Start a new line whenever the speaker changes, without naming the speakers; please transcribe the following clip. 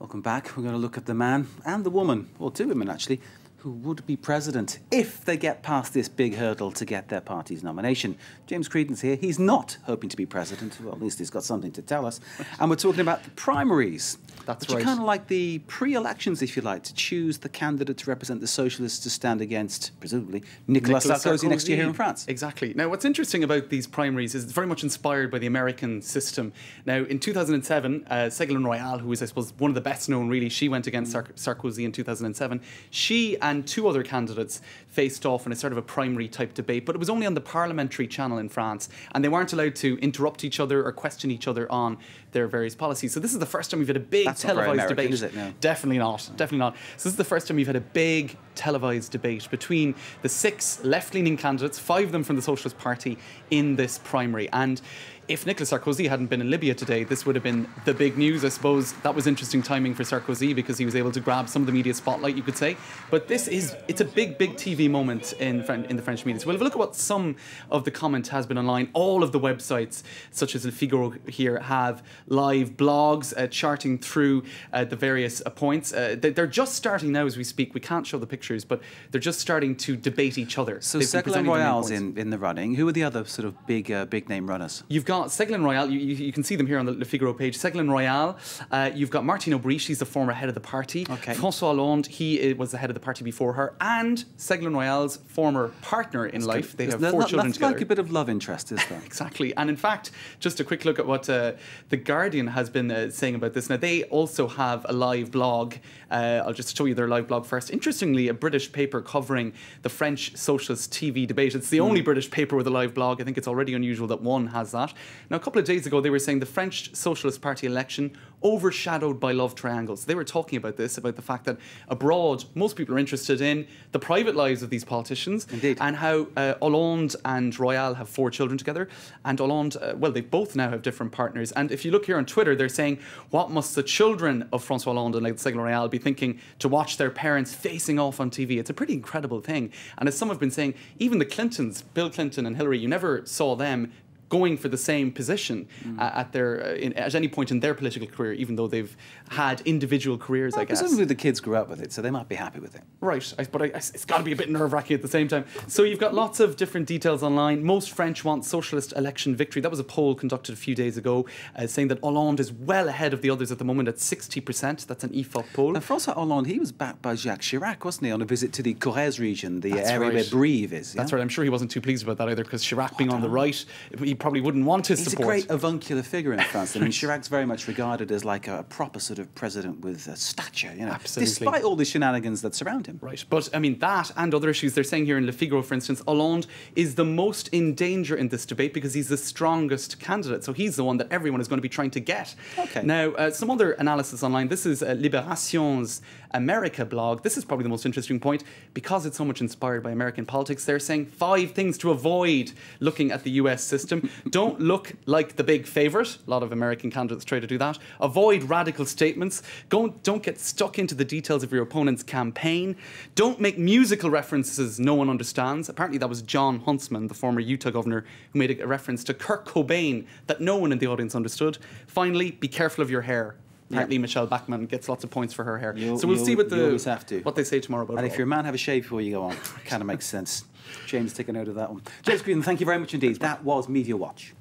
Welcome back. We're going to look at the man and the woman, or two women actually, who would be president if they get past this big hurdle to get their party's nomination. James Creedon's here. He's not hoping to be president. Well, at least he's got something to tell us. And we're talking about the primaries.
That's
which
right.
are kind of like the pre-elections, if you like, to choose the candidate to represent the Socialists to stand against, presumably, Nicolas Sarkozy next year here in France.
Exactly. Now, what's interesting about these primaries is it's very much inspired by the American system. Now, in 2007, Ségolène Royal, who is, I suppose, one of the best known, really, she went against Sarkozy in 2007. She and two other candidates faced off in a sort of a primary type debate, but it was only on the parliamentary channel in France, and they weren't allowed to interrupt each other or question each other on their various policies. So this is the first time we've had a big televised debate.
Is it? No.
Definitely not. Definitely not. So this is the first time we've had a big televised debate between the 6 left-leaning candidates, 5 of them from the Socialist Party, in this primary. And if Nicolas Sarkozy hadn't been in Libya today, this would have been the big news. I suppose that was interesting timing for Sarkozy because he was able to grab some of the media spotlight, you could say. But it's a big, big TV moment in the French media. So we'll have a look at what some of the comment has been online. All of the websites, such as Le Figaro here, have live blogs charting through the various points. They're just starting now as we speak. We can't show the pictures, but they're just starting to debate each other.
So Ségolène Royal's in the running. Who are the other sort of big name runners?
You've got Ségolène Royal, you can see them here on the Le Figaro page. Ségolène Royal, you've got Martine Aubry, she's the former head of the party.
Okay.
François Hollande, he was the head of the party before her. And Ségolène Royal's former partner in life. They have 4 children together.
That's like a bit of love interest, is there?
Exactly. And in fact, just a quick look at what The Guardian has been saying about this. Now, they also have a live blog. I'll just show you their live blog first. Interestingly, a British paper covering the French socialist TV debate. It's the only British paper with a live blog. I think it's already unusual that one has that. Now, a couple of days ago, they were saying the French Socialist Party election overshadowed by love triangles. They were talking about this, about the fact that abroad, most people are interested in the private lives of these politicians.
Indeed.
And how Hollande and Royal have 4 children together. And Hollande, well, they both now have different partners. And if you look here on Twitter, they're saying, what must the children of François Hollande and Ségolène Royal be thinking to watch their parents facing off on TV? It's a pretty incredible thing. And as some have been saying, even the Clintons, Bill Clinton and Hillary, you never saw them going for the same position at any point in their political career, even though they've had individual careers, I guess.
Presumably the kids grew up with it, so they might be happy with it.
Right, but it's got to be a bit nerve-wracking at the same time. So you've got lots of different details online. Most French want socialist election victory. That was a poll conducted a few days ago saying that Hollande is well ahead of the others at the moment at 60%. That's an IFOP poll.
Now, François Hollande, he was backed by Jacques Chirac, wasn't he, on a visit to the Corrèze region, the
That's
area
right.
where Brive is.
That's right. I'm sure he wasn't too pleased about that either, because Chirac being on the right, he probably wouldn't want his support.
He's a great avuncular figure in France. I mean, Chirac's very much regarded as like a proper sort of president with a stature, you know,
Absolutely.
despite all the shenanigans that surround him.
Right, but I mean, that and other issues, they're saying here in Le Figaro, for instance, Hollande is the most in danger in this debate because he's the strongest candidate. So he's the one that everyone is going to be trying to get.
Okay.
Now, some other analysis online. This is Libération's America blog. This is probably the most interesting point because it's so much inspired by American politics. They're saying 5 things to avoid looking at the US system. Don't look like the big favourite. A lot of American candidates try to do that. Avoid radical statements. Don't get stuck into the details of your opponent's campaign. Don't make musical references no one understands. Apparently that was John Huntsman, the former Utah governor, who made a reference to Kurt Cobain that no one in the audience understood. Finally, be careful of your hair. Apparently Michelle Bachmann gets lots of points for her hair. So we'll see what they say tomorrow about it.
And if you're a man, have a shave before you go on. Kind of makes sense. James, take a note of that one. James Creedon, thank you very much indeed. That was Media Watch.